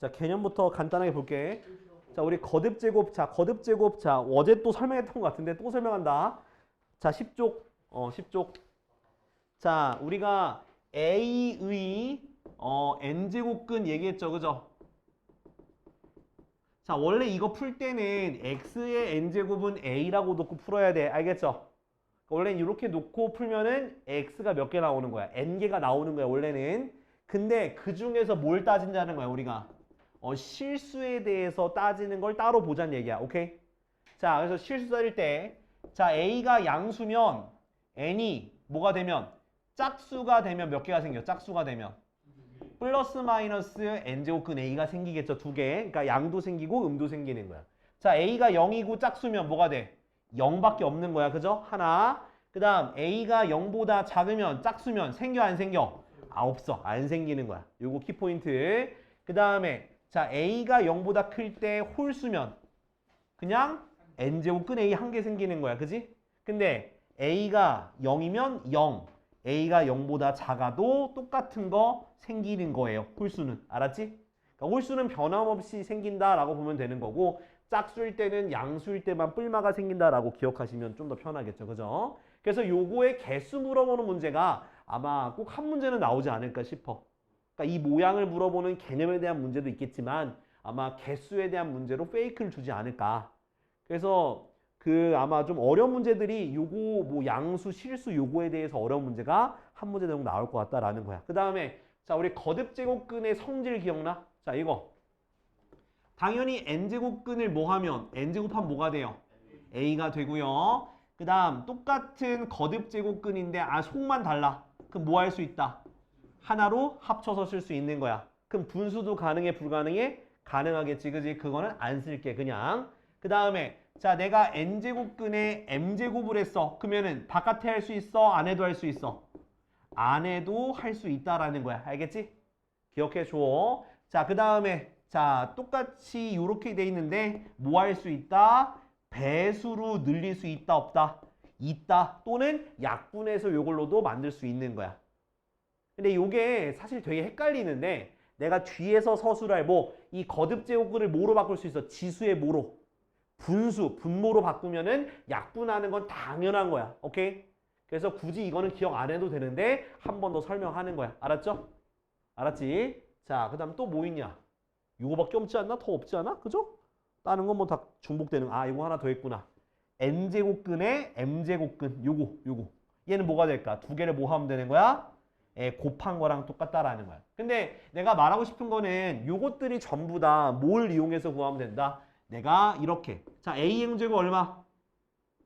자, 개념부터 간단하게 볼게. 자, 우리 거듭제곱. 자, 거듭제곱. 자, 어제 또 설명했던 것 같은데 또 설명한다. 자, 10쪽. 10쪽. 자, 우리가 A의 n제곱근 얘기했죠. 그죠? 자, 원래 이거 풀 때는 x의 n제곱은 a라고 놓고 풀어야 돼. 알겠죠? 원래 이렇게 놓고 풀면은 x가 몇 개 나오는 거야? n개가 나오는 거야, 원래는. 근데 그 중에서 뭘 따진다는 거야, 우리가? 실수에 대해서 따지는 걸 따로 보자는 얘기야. 오케이? 자, 그래서 실수 따질 때, 자, a가 양수면 n이 뭐가 되면? 짝수가 되면 몇 개가 생겨? 짝수가 되면. 플러스 마이너스 n제곱근 a가 생기겠죠. 두 개. 그러니까 양도 생기고 음도 생기는 거야. 자, a가 0이고 짝수면 뭐가 돼? 0밖에 없는 거야. 그죠? 하나. 그 다음 a가 0보다 작으면 짝수면 생겨 안 생겨? 없어. 안 생기는 거야. 요거 키포인트. 그 다음에 자, a가 0보다 클 때 홀수면 그냥 n제곱근 a 한 개 생기는 거야. 그지? 근데 a가 0이면 0. a가 0보다 작아도 똑같은 거 생기는 거예요. 홀수는. 알았지? 그러니까 홀수는 변함없이 생긴다라고 보면 되는 거고 짝수일 때는 양수일 때만 뿔마가 생긴다라고 기억하시면 좀 더 편하겠죠. 그죠? 그래서 요거의 개수 물어보는 문제가 아마 꼭 한 문제는 나오지 않을까 싶어. 그러니까 이 모양을 물어보는 개념에 대한 문제도 있겠지만 아마 개수에 대한 문제로 페이크를 주지 않을까. 그래서 아마 좀 어려운 문제들이 요거 뭐 양수, 실수 요거에 대해서 어려운 문제가 한 문제 정도 나올 것 같다라는 거야. 그 다음에 자, 우리 거듭제곱근의 성질 기억나? 자, 이거. 당연히 n제곱근을 뭐 하면 n제곱하면 뭐가 돼요? a가 되고요. 그 다음 똑같은 거듭제곱근인데 속만 달라. 그럼 뭐 할 수 있다? 하나로 합쳐서 쓸 수 있는 거야. 그럼 분수도 가능해, 불가능해? 가능하겠지, 그지? 그거는 안 쓸게, 그냥. 그 다음에 자, 내가 n제곱근에 m제곱을 했어. 그러면은 바깥에 할 수 있어? 안 해도 할 수 있어? 안 해도 할 수 있다라는 거야. 알겠지? 기억해 줘. 자, 그 다음에 자, 똑같이 이렇게 돼 있는데 뭐 할 수 있다? 배수로 늘릴 수 있다, 없다? 있다. 또는 약분해서 요걸로도 만들 수 있는 거야. 근데 요게 사실 되게 헷갈리는데 내가 뒤에서 서술할 이 거듭제곱근을 뭐로 바꿀 수 있어? 지수의 뭐로? 분수, 분모로 바꾸면은 약분하는 건 당연한 거야. 오케이? 그래서 굳이 이거는 기억 안 해도 되는데 한 번 더 설명하는 거야. 알았죠? 알았지? 자, 그 다음 또 뭐 있냐? 이거밖에 없지 않나? 더 없지 않아? 그죠? 다른 건 뭐 다 중복되는 이거 하나 더 있구나. n제곱근에 m제곱근 요거 얘는 뭐가 될까? 두 개를 뭐 하면 되는 거야? 곱한 거랑 똑같다라는 거야. 근데 내가 말하고 싶은 거는 요것들이 전부 다 뭘 이용해서 구하면 된다? 내가 이렇게 자, a의 제곱 얼마?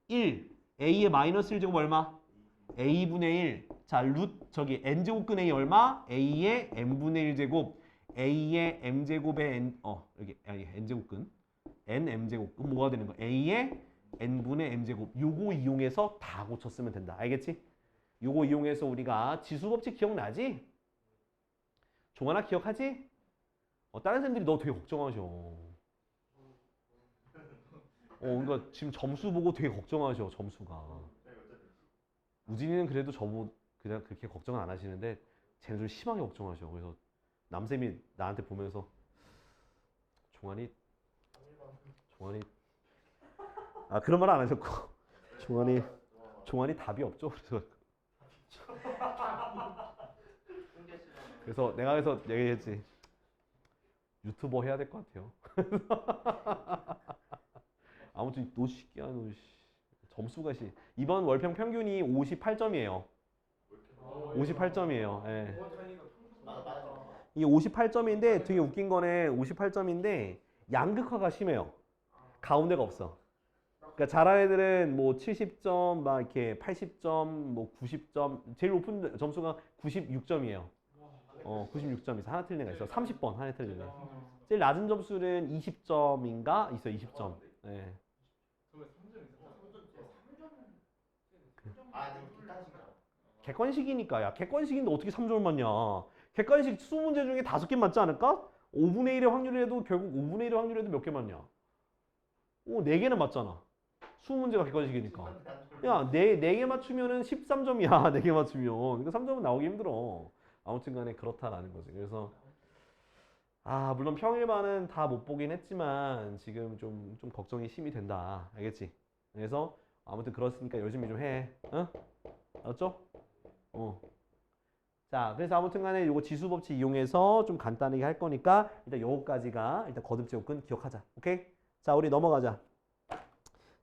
1. a의 마이너스 1제곱 얼마? a분의 1. 자, n제곱근 a 얼마? a의 n분의 1제곱. a의 m제곱의 n 여기 n제곱근 nm제곱. 그럼 뭐가 되는 거야? a의 n분의 m제곱. 요거 이용해서 다 고쳤으면 된다. 알겠지? 요거 이용해서 우리가 지수법칙 기억나지? 종아나 기억하지? 다른 사람들이 너 되게 걱정하셔. 그러니까 지금 점수 보고 되게 걱정하셔, 점수가. 우진이는 그래도 그냥 그렇게 걱정은 안 하시는데 쟤는 좀 심하게 걱정하셔. 그래서 남쌤이 나한테 보면서 종환이 그런 말 안 하셨고 종환이 답이 없죠. 그래서 내가 얘기했지. 유튜버 해야 될 것 같아요. 아무튼 너 새끼야, 너 점수가 이번 월평 평균이 58점이에요. 58점이에요. 예. 이게 58점인데 되게 웃긴 거는 58점인데 양극화가 심해요. 가운데가 없어. 그러니까 잘하는 애들은 뭐 70점, 막 이렇게 80점, 뭐 90점, 제일 높은 점수가 96점이에요. 96점 있어. 하나 틀린 애가 있어. 30번 하나 틀린 애. 제일 낮은 점수는 20점인가 있어. 20점. 예. 객관식이니까. 야, 객관식인데 어떻게 3점을 맞냐? 객관식 20문제 중에 5개 맞지 않을까? 5분의 1의 확률이라도 결국 5분의 1의 확률에도 몇 개 맞냐? 4개는 맞잖아. 20문제가 객관식이니까. 야, 4개 맞추면은 13점이야. 4개 맞추면. 그러니까 3점은 나오기 힘들어. 아무튼 간에 그렇다라는 거지. 그래서 아, 물론 평일반은 다 못 보긴 했지만 지금 좀 걱정이 심이 된다. 알겠지? 그래서 아무튼 그렇으니까 열심히 좀 해. 응? 알았죠? 어. 자, 그래서 아무튼 간에 요거 지수 법칙 이용해서 좀 간단하게 할 거니까 일단 요거까지가 일단 거듭 제곱근 기억하자. 오케이? 자, 우리 넘어가자.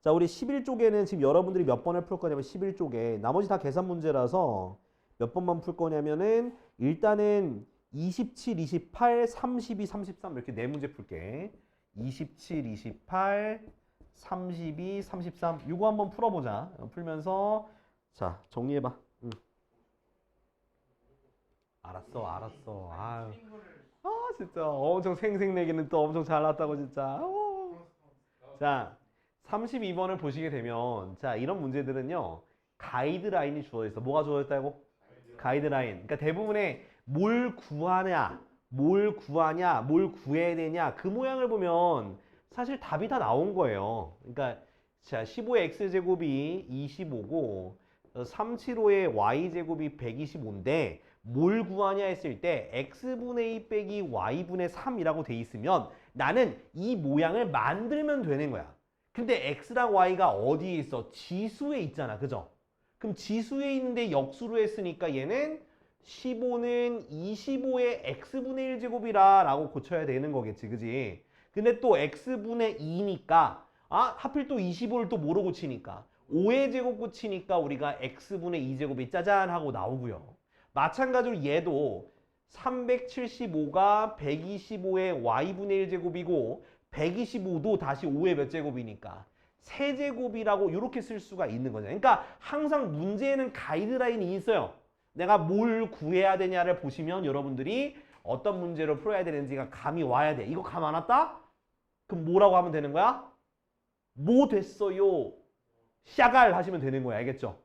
자, 우리 11쪽에는 지금 여러분들이 몇 번을 풀 거냐면 11쪽에 나머지 다 계산 문제라서 몇 번만 풀 거냐면은 일단은 27, 28, 32, 33 이렇게 네 문제 풀게. 27, 28, 32, 33 이거 한번 풀어보자. 풀면서 자, 정리해봐. 응. 알았어. 아유. 아, 진짜 엄청 생생내기는 또 엄청 잘났다고 진짜. 자, 32번을 보시게 되면 자, 이런 문제들은요. 가이드라인이 주어져 있어. 뭐가 주어져 있다고? 가이드라인. 그러니까 대부분의 뭘 구하냐, 뭘 구해야 되냐 그 모양을 보면 사실 답이 다 나온 거예요. 그러니까 자, 15의 x제곱이 25고 375의 y제곱이 125인데 뭘 구하냐 했을 때 x분의 2 빼기 y분의 3이라고 돼 있으면 나는 이 모양을 만들면 되는 거야. 근데 x랑 y가 어디에 있어? 지수에 있잖아. 그죠? 그럼 지수에 있는데 역수로 했으니까 얘는 15는 25의 x분의 1제곱이라 라고 고쳐야 되는 거겠지. 그지? 근데 또 x분의 2니까 하필 또 25를 또 뭐로 고치니까 5의 제곱 고치니까 우리가 x분의 2제곱이 짜잔 하고 나오고요. 마찬가지로 얘도 375가 125의 y분의 1제곱이고 125도 다시 5의 몇 제곱이니까 세제곱이라고 이렇게 쓸 수가 있는 거죠. 그러니까 항상 문제에는 가이드라인이 있어요. 내가 뭘 구해야 되냐를 보시면 여러분들이 어떤 문제를 풀어야 되는지가 감이 와야 돼. 이거 감 안 왔다? 그럼 뭐라고 하면 되는 거야? 뭐 됐어요? 샤갈 하시면 되는 거야. 알겠죠?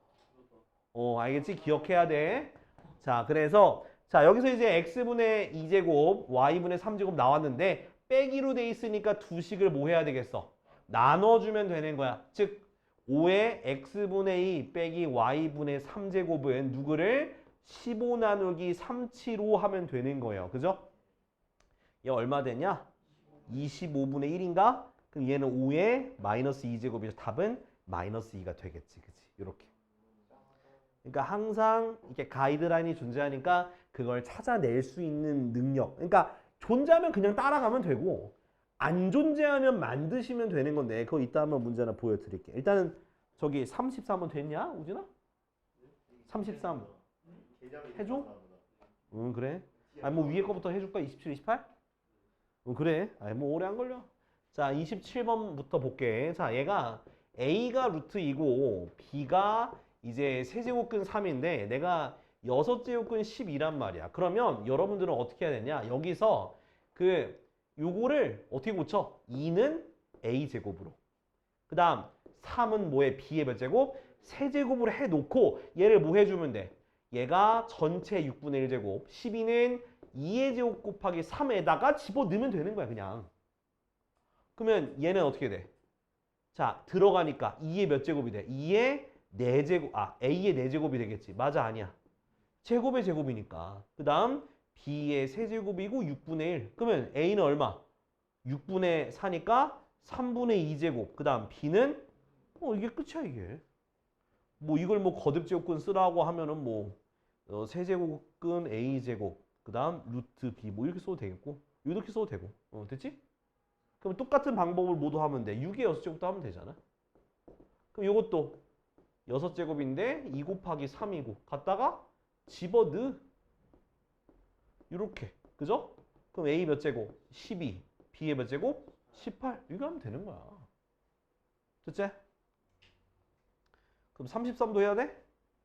알겠지? 기억해야 돼. 자, 그래서 자, 여기서 이제 x분의 2제곱, y분의 3제곱 나왔는데 빼기로 돼 있으니까 두 식을 뭐 해야 되겠어? 나눠주면 되는 거야. 즉 5의 x분의 2 빼기 y분의 3제곱은 누구를 15 나누기 375 하면 되는 거예요. 그죠? 얘 얼마 되냐? 25분의 1인가? 그럼 얘는 5의 마이너스 2제곱이죠. 답은 마이너스 2가 되겠지. 그치? 이렇게. 그러니까 항상 이렇게 가이드라인이 존재하니까 그걸 찾아낼 수 있는 능력. 그러니까 존재하면 그냥 따라가면 되고 안 존재하면 만드시면 되는 건데 그거 이따 한번 문제 하나 보여드릴게. 일단은 저기 33은 됐냐? 우진아? 33 해줘? 응, 그래. 뭐 위에 거부터 해줄까? 27, 28? 응, 그래. 뭐 오래 안 걸려. 자, 27번부터 볼게. 자, 얘가 A가 루트 2고 B가 이제 세제곱근 3인데 내가 6제곱근 12란 말이야. 그러면 여러분들은 어떻게 해야 되냐? 여기서 요거를 어떻게 고쳐? 2는 A제곱으로. 그 다음 3은 뭐에? B의 몇 제곱? 세제곱으로 해놓고 얘를 뭐 해주면 돼? 얘가 전체 6분의 1제곱 12는 2의 제곱 곱하기 3에다가 집어넣으면 되는 거야 그냥. 그러면 얘는 어떻게 돼? 자, 들어가니까 2의 몇 제곱이 돼? 2의 4제곱, A의 4제곱이 되겠지. 맞아, 아니야? 제곱의 제곱이니까. 그 다음 B의 세제곱이고 6분의 1. 그러면 A는 얼마? 6분의 4니까 3분의 2제곱. 그 다음 B는 이게 끝이야 이게. 뭐 이걸 뭐 거듭제곱근 쓰라고 하면은 뭐 세제곱근 A제곱. 그 다음 루트 B 뭐 이렇게 써도 되겠고 이렇게 써도 되고. 됐지? 그럼 똑같은 방법을 모두 하면 돼. 6의 6제곱도 하면 되잖아. 그럼 이것도 6제곱인데 2 곱하기 3이고 갖다가 집어넣어. 이렇게. 그죠? 그럼 A 몇 제곱? 12. B의 몇 제곱? 18. 이거 하면 되는 거야. 됐지? 그럼 33도 해야 돼?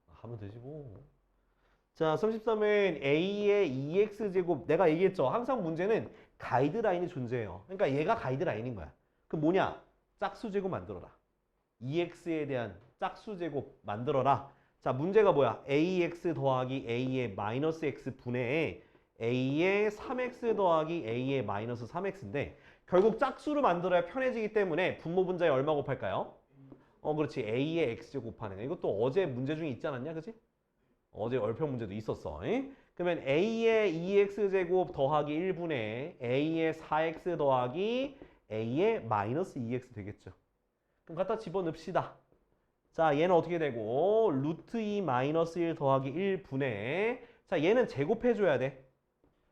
하면 되지 뭐. 자, 33은 A의 2x제곱. 내가 얘기했죠. 항상 문제는 가이드라인이 존재해요. 그러니까 얘가 가이드라인인 거야. 그럼 뭐냐? 짝수제곱 만들어라. 2x에 대한 짝수제곱 만들어라. 자, 문제가 뭐야? ax 더하기 a의 마이너스 x 분의 a의 3x 더하기 a의 마이너스 3x인데 결국 짝수로 만들어야 편해지기 때문에 분모 분자에 얼마 곱할까요? 그렇지. a의 x제곱 곱하는 거. 이것도 어제 문제 중에 있지 않았냐? 그치? 어제 얼평 문제도 있었어. 그러면 a의 2x제곱 더하기 1분의 a의 4x 더하기 a의 마이너스 2x 되겠죠. 그럼 갖다 집어넣읍시다. 자, 얘는 어떻게 되고 루트 2 마이너스 1 더하기 1분의 자, 얘는 제곱해줘야 돼.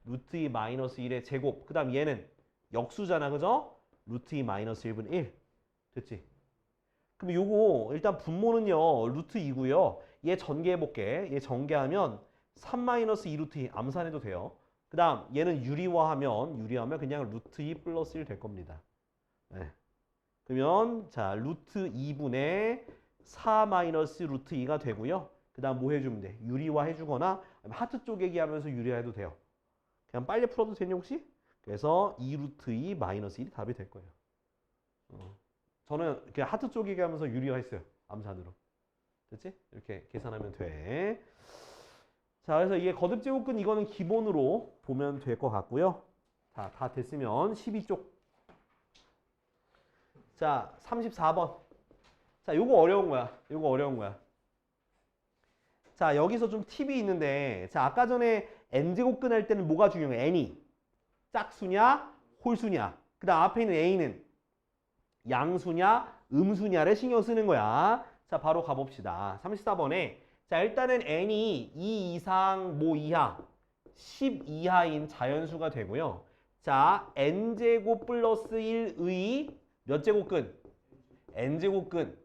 루트 2 마이너스 1의 제곱. 그 다음 얘는 역수잖아. 그죠? 루트 2 마이너스 1분의 1. 됐지? 그럼 요거 일단 분모는요. 루트 2고요. 얘 전개해볼게. 얘 전개하면 3 마이너스 2 루트 2 암산해도 돼요. 그 다음 얘는 유리화하면 그냥 루트 2 플러스 1 될 겁니다. 네. 그러면 자 루트 2분의 4 마이너스 루트 2가 되고요. 그 다음 뭐 해주면 돼? 유리화 해주거나 하트 쪼개기 하면서 유리화해도 돼요. 그냥 빨리 풀어도 되니 혹시? 그래서 2 루트 2 마이너스 1이 답이 될 거예요. 저는 그냥 하트 쪼개기 하면서 유리화 했어요. 암산으로. 됐지? 이렇게 계산하면 돼. 자, 그래서 이게 거듭제곱근 이거는 기본으로 보면 될 것 같고요. 자, 다 됐으면 12쪽. 자, 34번. 자, 요거 어려운 거야. 요거 어려운 거야. 자, 여기서 좀 팁이 있는데, 자, 아까 전에 n제곱근 할 때는 뭐가 중요해? n이 짝수냐, 홀수냐. 그 다음 앞에 있는 a는 양수냐, 음수냐를 신경 쓰는 거야. 자, 바로 가봅시다. 34번에 자, 일단은 n이 2 이상 뭐 이하, 10 이하인 자연수가 되고요. 자, n제곱 플러스 1의 몇 제곱근? n제곱근.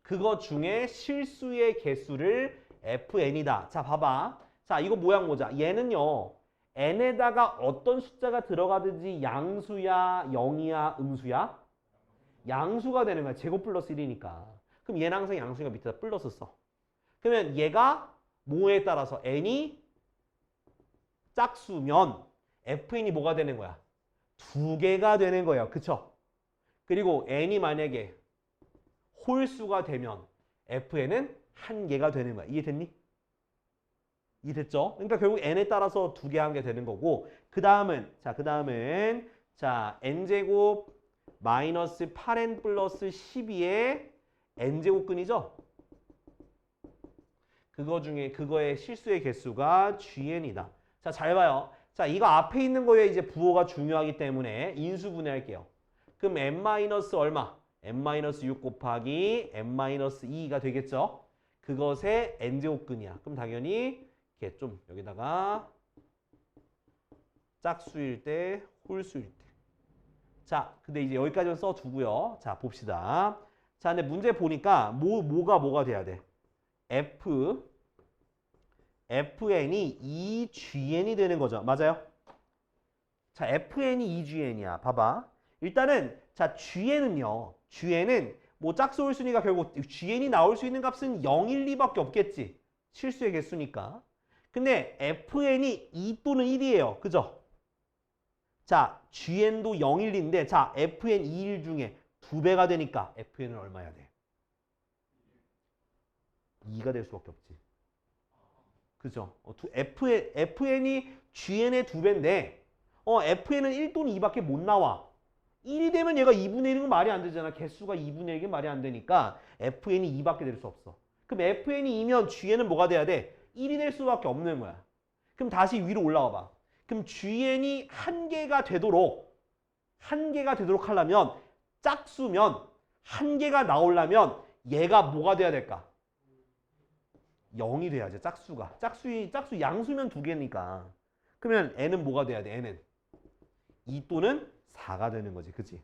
그거 중에 실수의 개수를 fn이다. 자, 봐봐. 자, 이거 모양 보자. 얘는요. n에다가 어떤 숫자가 들어가든지 양수야, 0이야, 음수야? 양수가 되는 거야. 제곱 플러스 1이니까. 그럼 얘는 항상 양수가 밑에다 플러스 써. 그러면 얘가 뭐에 따라서 n이 짝수면 fn이 뭐가 되는 거야? 두 개가 되는 거예요. 그쵸? 그리고 n이 만약에 홀수가 되면 fn은 한 개가 되는 거야. 이해됐니? 이해됐죠? 그러니까 결국 n에 따라서 두 개 한 개 되는 거고 그 다음은 자 n제곱 마이너스 8n 플러스 12의 n제곱근이죠? 그거 중에 그거의 실수의 개수가 gn이다. 자, 잘 봐요. 자, 이거 앞에 있는 거에 이제 부호가 중요하기 때문에 인수분해할게요. 그럼 n 마이너스 얼마? n-6 곱하기 n-2가 되겠죠? 그것의 n제곱근이야. 그럼 당연히 이렇게 좀 여기다가 짝수일 때, 홀수일 때. 자, 근데 이제 여기까지는 써두고요. 자, 봅시다. 자, 근데 문제 보니까 뭐가 돼야 돼? fn이 2gn이 되는 거죠. 맞아요? 자, fn이 2gn이야. 봐봐. 일단은 자, gn은 뭐 짝수 홀수니까 결국 gn이 나올 수 있는 값은 0, 1, 2밖에 없겠지. 실수의 개수니까. 근데 fn이 2 또는 1이에요. 그죠? 자, gn도 0, 1, 2인데 자, fn 2, 1 중에 2배가 되니까 fn은 얼마야 돼? 2가 될 수밖에 없지. 그죠? fn이 gn의 2배인데 fn은 1 또는 2밖에 못 나와. 1이 되면 얘가 2분의 1은 말이 안 되잖아. 개수가 2분의 1이 말이 안 되니까 fn이 2밖에 될 수 없어. 그럼 fn이 2면 gn은 뭐가 돼야 돼? 1이 될 수밖에 없는 거야. 그럼 다시 위로 올라와 봐. 그럼 gn이 한 개가 되도록 하려면 짝수면 한 개가 나오려면 얘가 뭐가 돼야 될까? 0이 돼야지. 짝수가. 짝수 양수면 2개니까. 그러면 n은 뭐가 돼야 돼? n은 2 또는 4가 되는 거지. 그치?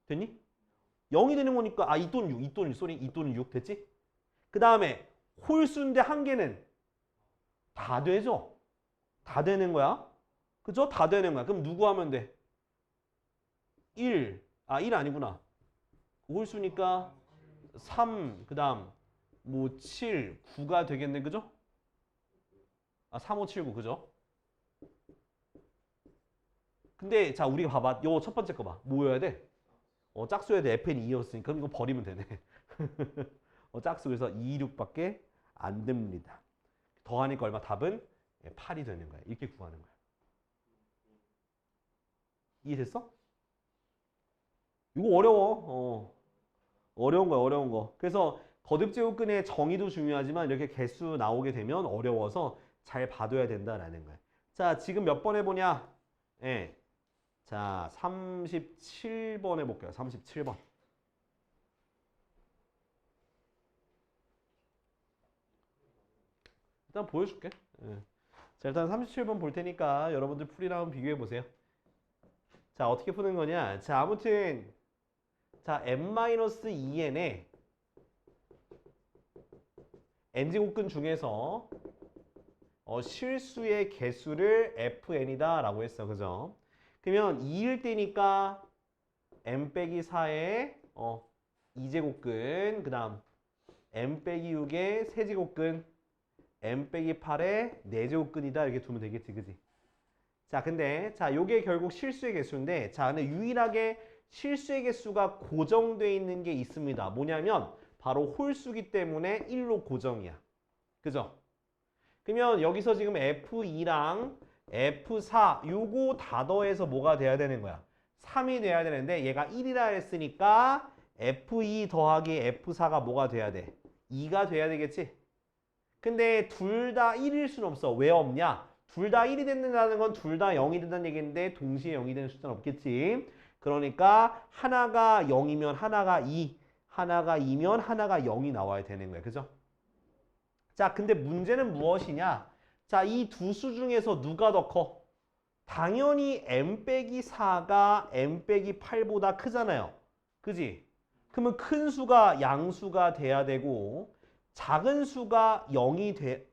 됐니? 0이 되는 거니까 2 또는 6, 2 또는 6, 2 또는 6 됐지? 그 다음에 홀수인데 한 개는 다 되죠? 다 되는 거야. 그죠? 다 되는 거야. 그럼 누구 하면 돼? 1. 1 아니구나. 홀수니까 3, 그 다음 뭐 7, 9가 되겠네. 그죠? 3, 5, 7, 9. 그죠? 근데 자, 우리가 봐봐. 요 첫 번째 거 봐. 뭐여야 돼? 짝수여야 돼. fn이 2였으니까. 그럼 이거 버리면 되네. 짝수 그래서 2, 6밖에 안 됩니다. 더하니까 얼마? 답은 8이 되는 거야. 이렇게 구하는 거야. 이해됐어? 이거 어려워. 어려운 거야, 어려운 거. 그래서 거듭제곱근의 정의도 중요하지만 이렇게 개수 나오게 되면 어려워서 잘 봐둬야 된다라는 거야. 자, 지금 몇 번 해보냐? 예. 자, 37번 해볼게요. 37번. 일단 보여줄게. 예. 자, 일단 37번 볼 테니까 여러분들 풀이랑 한번 비교해 보세요. 자, 어떻게 푸는 거냐? 자, 아무튼 자, n-2n의 n제곱근 중에서 실수의 개수를 fn이다 라고 했어. 그죠? 그러면 2일 때니까 n 빼기 4의 2제곱근, 그 다음 n 빼기 6의 세제곱근, n 빼기 8의 4제곱근이다 이렇게 두면 되겠지. 그지? 자, 근데 자, 요게 결국 실수의 개수인데, 자, 근데 유일하게 실수의 개수가 고정되어 있는 게 있습니다. 뭐냐면 바로 홀수기 때문에 1로 고정이야. 그죠? 그러면 여기서 지금 F2랑 F4 요거 다 더해서 뭐가 돼야 되는 거야? 3이 돼야 되는데 얘가 1이라 했으니까 F2 더하기 F4가 뭐가 돼야 돼? 2가 돼야 되겠지? 근데 둘 다 1일 수는 없어. 왜 없냐? 둘 다 1이 된다는 건 둘 다 0이 된다는 얘기인데 동시에 0이 되는 숫자는 없겠지. 그러니까 하나가 0이면 하나가 2, 하나가 2면 하나가 0이 나와야 되는 거야. 그죠? 자, 근데 문제는 무엇이냐? 자, 이 두 수 중에서 누가 더 커? 당연히 n 빼기 4가 n 빼기 8보다 크잖아요. 그지? 그러면 큰 수가 양수가 돼야 되고 작은 수가 0이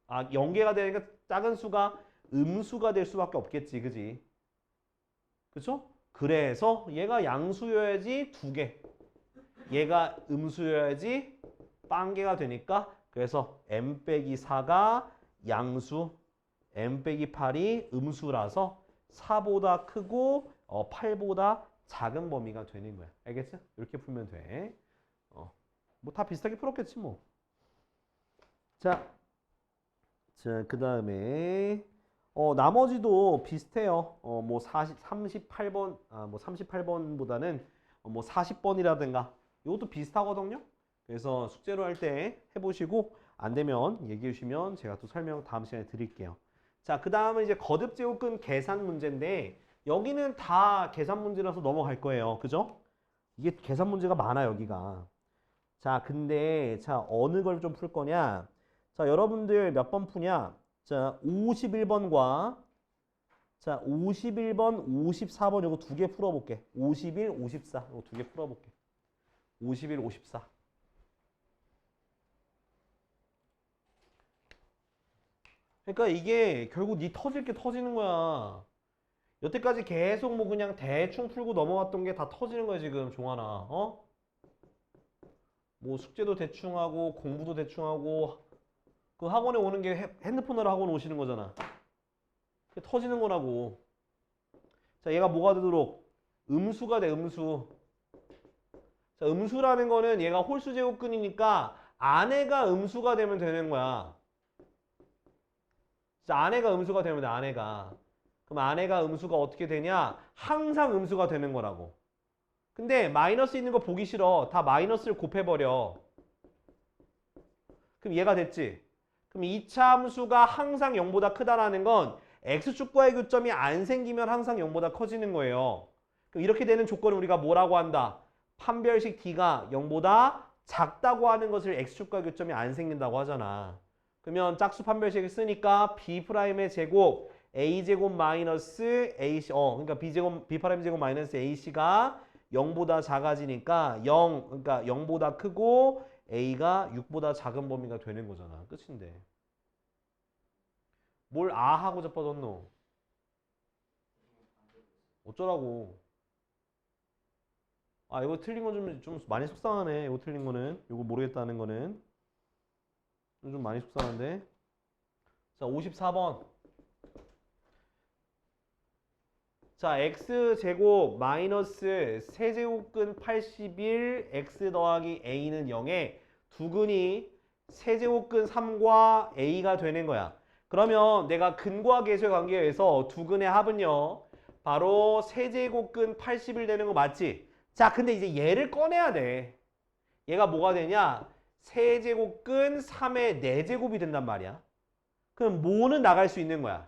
0개가 되니까 작은 수가 음수가 될 수밖에 없겠지. 그지? 그쵸? 그래서 얘가 양수여야지 2개. 얘가 음수여야지 빵개가 되니까 그래서 n 빼기 4가 양수, n 빼기 8이 음수라서 4보다 크고 8보다 작은 범위가 되는 거야. 알겠어? 이렇게 풀면 돼. 뭐 다 비슷하게 풀었겠지 뭐. 자, 그 다음에 나머지도 비슷해요. 뭐 38번, 뭐 38번보다는 뭐 40번이라든가 이것도 비슷하거든요. 그래서 숙제로 할 때 해보시고 안 되면 얘기해 주시면 제가 또 설명 다음 시간에 드릴게요. 자, 그 다음은 이제 거듭제곱근 계산 문제인데 여기는 다 계산 문제라서 넘어갈 거예요. 그죠? 이게 계산 문제가 많아 여기가. 자, 근데 자 어느 걸 좀 풀 거냐? 자, 여러분들 몇 번 푸냐? 자, 51번과 자, 51번, 54번 요거 두 개 풀어볼게. 51, 54 요거 두 개 풀어볼게. 51, 54. 그러니까 이게 결국 니 터질 게 터지는 거야. 여태까지 계속 뭐 그냥 대충 풀고 넘어갔던 게 다 터지는 거야 지금 종아나. 뭐 숙제도 대충 하고 공부도 대충 하고 그 학원에 오는 게 핸드폰으로 학원 오시는 거잖아. 그게 터지는 거라고. 자, 얘가 뭐가 되도록 음수가 돼. 음수. 자, 음수라는 거는 얘가 홀수 제곱근이니까 안에가 음수가 되면 되는 거야. 자, 안에가 음수가 되면 돼. 안에가. 그럼 안에가 음수가 어떻게 되냐? 항상 음수가 되는 거라고. 근데 마이너스 있는 거 보기 싫어. 다 마이너스를 곱해버려. 그럼 얘가 됐지? 그럼 2차 함수가 항상 0보다 크다라는 건 x축과의 교점이 안 생기면 항상 0보다 커지는 거예요. 그럼 이렇게 되는 조건을 우리가 뭐라고 한다? 판별식 d가 0보다 작다고 하는 것을 x축과의 교점이 안 생긴다고 하잖아. 그러면 짝수 판별식을 쓰니까 b'의 제곱 a제곱 마이너스 ac 그러니까 b'의 제곱 마이너스 ac가 0보다 작아지니까 0, 그러니까 0보다 크고 a가 6보다 작은 범위가 되는 거잖아. 끝인데. 뭘 하고 자빠졌노? 어쩌라고. 이거 틀린 건 좀 많이 속상하네. 이거 틀린 거는. 이거 모르겠다는 거는. 좀 많이 속상한데. 자, 54번. 자, x제곱 마이너스 세제곱근 81 x 더하기 a는 0에 두근이 세제곱근 3과 a가 되는 거야. 그러면 내가 근과 계수의 관계에 의해서 두근의 합은요. 바로 세제곱근 81 되는 거 맞지? 자, 근데 이제 얘를 꺼내야 돼. 얘가 뭐가 되냐? 세제곱근 3의 4제곱이 된단 말이야. 그럼 뭐는 나갈 수 있는 거야?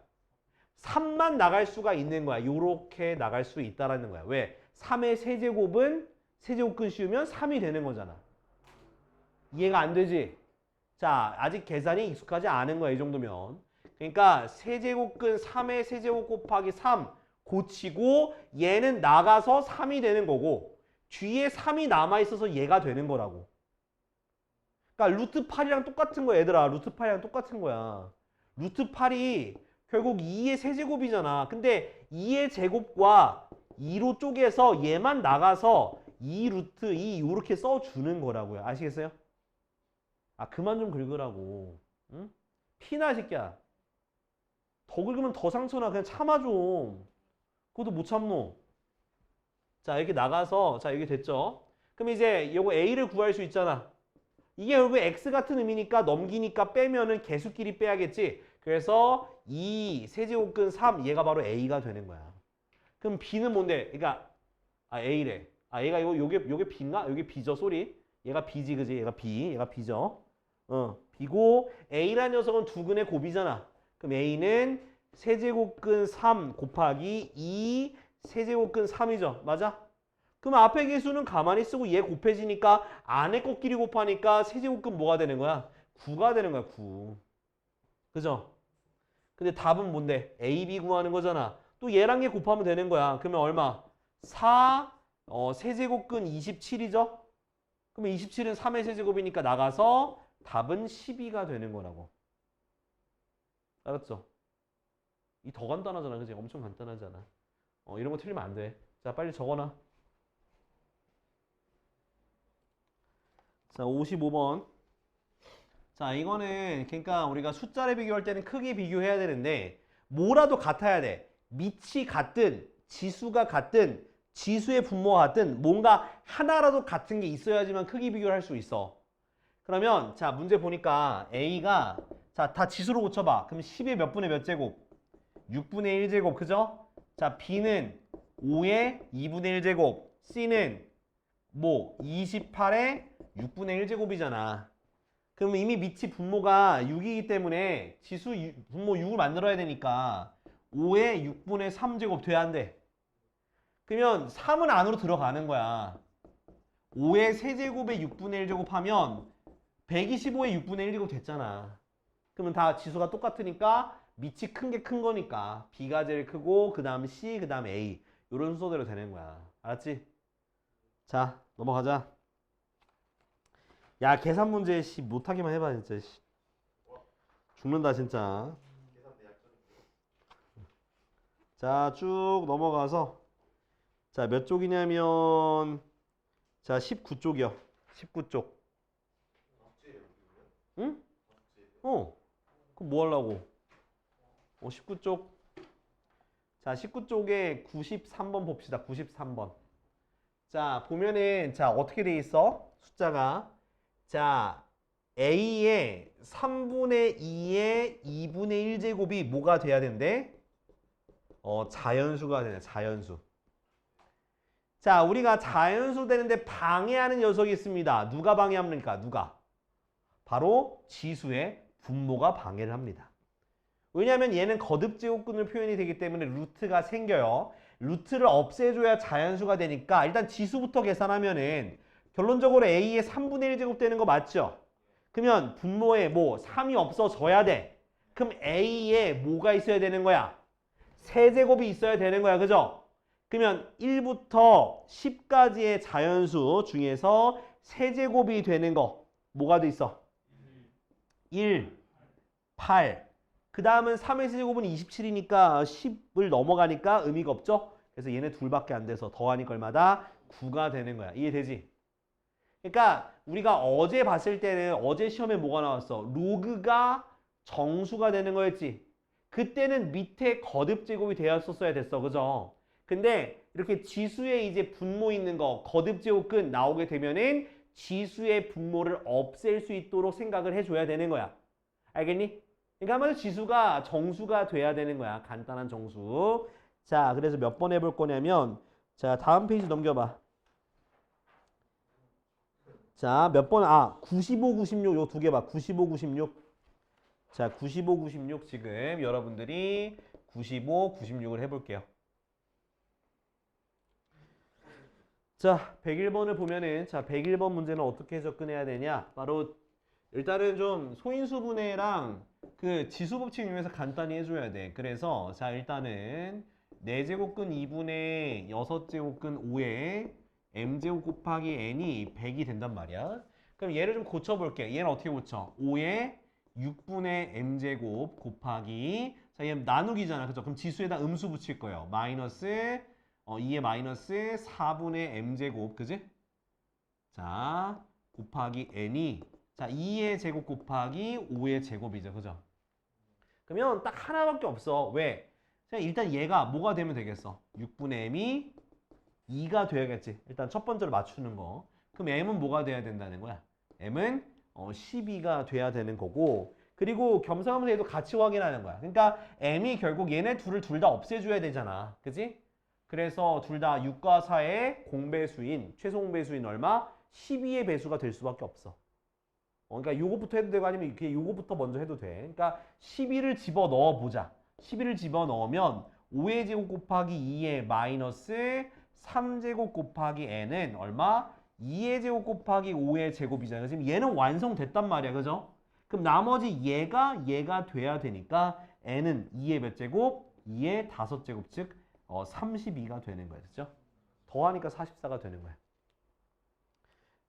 3만 나갈 수가 있는 거야. 요렇게 나갈 수 있다라는 거야. 왜? 3의 세제곱은 세제곱근 씌우면 3이 되는 거잖아. 이해가 안 되지? 자, 아직 계산이 익숙하지 않은 거야. 이 정도면. 그러니까 세제곱근 3의 세제곱 곱하기 3 고치고 얘는 나가서 3이 되는 거고 뒤에 3이 남아있어서 얘가 되는 거라고. 그러니까 루트 8이랑 똑같은 거야. 얘들아. 루트 8이랑 똑같은 거야. 루트 8이 결국 2의 세제곱이잖아. 근데 2의 제곱과 2로 쪼개서 얘만 나가서 2 루트 2 이렇게 써주는 거라고요. 아시겠어요? 아 그만 좀 긁으라고. 응? 피나 새끼야. 더 긁으면 더 상처나. 그냥 참아 좀. 그것도 못 참노. 자 이렇게 나가서 자 이게 됐죠. 그럼 이제 요거 A를 구할 수 있잖아. 이게 결국 X 같은 의미니까 넘기니까 빼면은 개수끼리 빼야겠지. 그래서 2 세제곱근 3 얘가 바로 A가 되는 거야. 그럼 B는 뭔데? 그러니까 아 A래. 아 얘가 요게 B인가? 요게 B죠. 쏘리. 얘가 B지 그지? 얘가 B. 얘가 B죠. B고 A라는 녀석은 두근의 곱이잖아. 그럼 A는 세제곱근 3 곱하기 2 세제곱근 3이죠. 맞아? 그럼 앞에 개수는 가만히 쓰고 얘 곱해지니까 안에 것끼리 곱하니까 세제곱근 뭐가 되는 거야? 9가 되는 거야. 9. 그죠? 근데 답은 뭔데? A, B 구하는 거잖아. 또 얘랑 얘 곱하면 되는 거야. 그러면 얼마? 4 세제곱근 27이죠? 그러면 27은 3의 세제곱이니까 나가서 답은 12가 되는 거라고. 알았죠? 이 더 간단하잖아. 그지? 엄청 간단하잖아. 이런 거 틀리면 안 돼. 자, 빨리 적어놔. 자, 55번. 자, 이거는 그러니까 우리가 숫자를 비교할 때는 크게 비교해야 되는데 뭐라도 같아야 돼. 밑이 같든 지수가 같든 지수의 분모가 같든 뭔가 하나라도 같은 게 있어야지만 크기 비교를 할 수 있어. 그러면 자 문제 보니까 A가 자 다 지수로 고쳐봐. 그럼 10의 몇 분의 몇 제곱? 6분의 1제곱 그죠? 자 B는 5의 2분의 1제곱 C는 뭐 28의 6분의 1제곱이잖아. 그러면 이미 밑이 분모가 6이기 때문에 지수 분모 6을 만들어야 되니까 5의 6분의 3제곱 돼야 안 돼. 그러면 3은 안으로 들어가는 거야. 5의 세제곱에 6분의 1제곱 하면 125의 6분의 1제곱 됐잖아. 그러면 다 지수가 똑같으니까 밑이 큰 게 큰 거니까 B가 제일 크고 그 다음 C 그 다음 A 이런 순서대로 되는 거야. 알았지? 자 넘어가자. 야 계산 문제 씨 못하기만 해봐 진짜. 씨. 죽는다 진짜. 자 쭉 넘어가서 자 몇 쪽이냐면 자 19쪽이요. 19쪽. 응? 그럼 뭐 하려고? 19쪽. 자 19쪽에 93번 봅시다. 93번. 자 보면은 자 어떻게 돼 있어? 숫자가 자 A의 3분의 2의 2분의 1제곱이 뭐가 돼야 된대? 자연수가 되네. 자연수. 자 우리가 자연수 되는데 방해하는 녀석이 있습니다. 누가 방해합니까? 누가? 바로 지수의 분모가 방해를 합니다. 왜냐하면 얘는 거듭제곱근을 표현이 되기 때문에 루트가 생겨요. 루트를 없애줘야 자연수가 되니까 일단 지수부터 계산하면은 결론적으로 A의 3분의 1제곱 되는 거 맞죠? 그러면 분모에 뭐 3이 없어져야 돼. 그럼 A에 뭐가 있어야 되는 거야? 세제곱이 있어야 되는 거야. 그죠? 그러면 1부터 10까지의 자연수 중에서 세제곱이 되는 거 뭐가 돼 있어? 1, 8. 그 다음은 3의 세제곱은 27이니까 10을 넘어가니까 의미가 없죠? 그래서 얘네 둘밖에 안 돼서 더하니까 얼마다? 9가 되는 거야. 이해되지? 그러니까 우리가 어제 봤을 때는 어제 시험에 뭐가 나왔어? 로그가 정수가 되는 거였지. 그때는 밑에 거듭제곱이 되었었어야 됐어. 그죠? 근데 이렇게 지수에 이제 분모 있는 거 거듭제곱근 나오게 되면은 지수의 분모를 없앨 수 있도록 생각을 해줘야 되는 거야. 알겠니? 그러니까 한마디로 지수가 정수가 돼야 되는 거야. 간단한 정수. 자, 그래서 몇 번 해볼 거냐면 자, 다음 페이지 넘겨봐. 자, 몇 번? 95, 96 요 두 개 봐. 95, 96. 자, 95, 96 지금 여러분들이 95, 96을 해볼게요. 자, 101번을 보면은 자, 101번 문제는 어떻게 접근해야 되냐? 바로 일단은 좀 소인수분해랑 그 지수법칙 이용해서 간단히 해줘야 돼. 그래서 자, 일단은 4제곱근 2분의 6제곱근 5에 m제곱 곱하기 n이 100이 된단 말이야. 그럼 얘를 좀 고쳐볼게. 얘는 어떻게 고쳐? 5에 6분의 m제곱 곱하기 자, 얘 나누기잖아. 그죠? 그럼 지수에다 음수 붙일 거예요. 마이너스 2의 마이너스 4분의 m제곱. 그지? 자, 곱하기 n이 자, 2의 제곱 곱하기 5의 제곱이죠. 그죠? 그러면 딱 하나밖에 없어. 왜? 그냥 일단 얘가 뭐가 되면 되겠어? 6분의 m이 2가 돼야겠지. 일단 첫 번째로 맞추는 거. 그럼 m은 뭐가 돼야 된다는 거야? m은 12가 돼야 되는 거고 그리고 겸사겸사 얘도 같이 확인하는 거야. 그러니까 m이 결국 얘네 둘을 둘 다 없애줘야 되잖아. 그지? 그래서 둘 다 6과 4의 공배수인 최소 공배수인 얼마? 12의 배수가 될 수밖에 없어. 그러니까 요거부터 해도 되고 아니면 이렇게 요거부터 먼저 해도 돼. 그러니까 12를 집어 넣어 보자. 12를 집어 넣으면 5의 제곱 곱하기 2의 마이너스 3제곱 곱하기 n은 얼마? 2의 제곱 곱하기 5의 제곱이잖아요. 지금 얘는 완성됐단 말이야. 그죠? 그럼 나머지 얘가 돼야 되니까 n은 2의 몇 제곱? 2의 5제곱 즉 32가 되는 거야. 그죠? 더하니까 44가 되는 거야.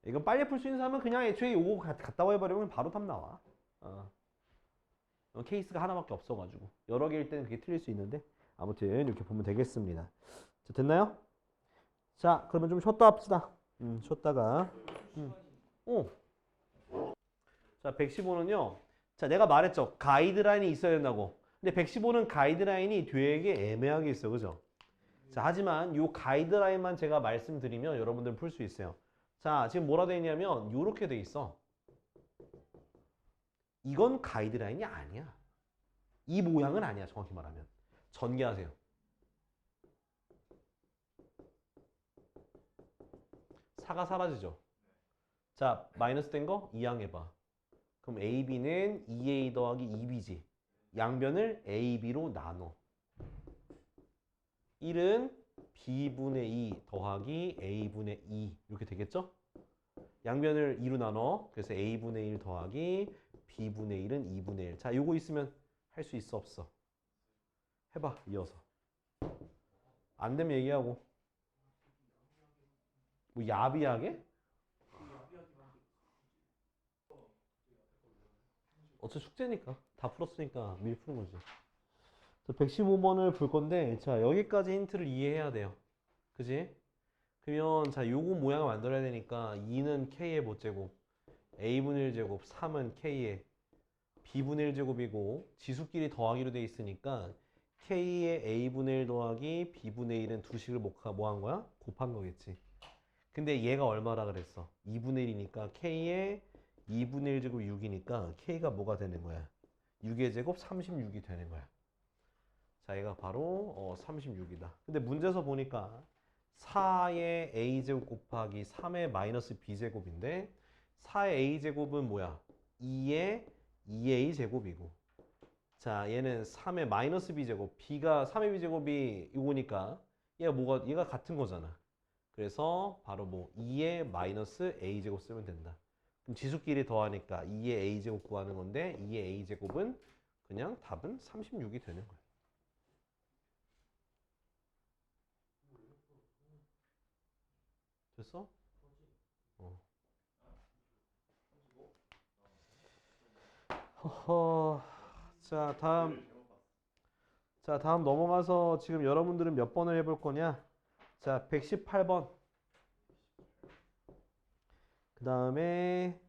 이거 빨리 풀 수 있는 사람은 그냥 애초에 요거 갖다 해버리면 바로 답 나와. 케이스가 하나밖에 없어가지고 여러 개일 때는 그게 틀릴 수 있는데 아무튼 이렇게 보면 되겠습니다. 자, 됐나요? 자, 그러면 좀 쉬었다 합시다. 쉬었다가 자, 115는요. 자, 내가 말했죠. 가이드라인이 있어야 된다고. 근데 115는 가이드라인이 되게 애매하게 있어. 그죠? 자, 하지만 요 가이드라인만 제가 말씀드리면 여러분들 풀 수 있어요. 자, 지금 뭐라 돼 있냐면 요렇게 돼 있어. 이건 가이드라인이 아니야. 이 모양은 아니야. 정확히 말하면. 전개하세요. 사가 사라지죠. 자, 마이너스 된 거 이항해봐. 그럼 AB는 2A 더하기 2B지. 양변을 AB로 나눠. 1은 B분의 2 더하기 A분의 2 이렇게 되겠죠? 양변을 2로 나눠. 그래서 A분의 1 더하기 B분의 1은 2분의 1. 자, 요거 있으면 할 수 있어 없어? 해봐, 이어서. 안 되면 얘기하고. 뭐 야비하게? 어차피 숙제니까. 다 풀었으니까 미리 푸는 거지. 115번을 볼 건데 자, 여기까지 힌트를 이해해야 돼요. 그지? 그러면 자, 요거 모양을 만들어야 되니까 2는 K의 뭐제곱, A분의 1제곱, 3은 K의 B분의 1제곱이고 지수끼리 더하기로 돼 있으니까 K의 A분의 1 더하기 B분의 1은 두 식을 뭐 한 거야? 곱한 거겠지. 근데 얘가 얼마라 그랬어? 2분의 1이니까 K의 2분의 1제곱 6이니까 K가 뭐가 되는 거야? 6의 제곱 36이 되는 거야. 자, 얘가 바로 36이다. 근데 문제에서 보니까 4의 a제곱 곱하기 3의 마이너스 b제곱인데 4의 a제곱은 뭐야? 2의 2a 제곱이고 자, 얘는 3의 마이너스 b제곱 b가 3의 b제곱이 이거니까 얘가 같은 거잖아. 그래서 바로 뭐 2의 마이너스 a제곱 쓰면 된다. 그럼 지수끼리 더하니까 2의 a제곱 구하는 건데 2의 a제곱은 그냥 답은 36이 되는 거야. 됐어? 허허. 자, 다음 넘어가서 지금 여러분들은 몇 번을 해볼 거냐? 자, 118번. 그 다음에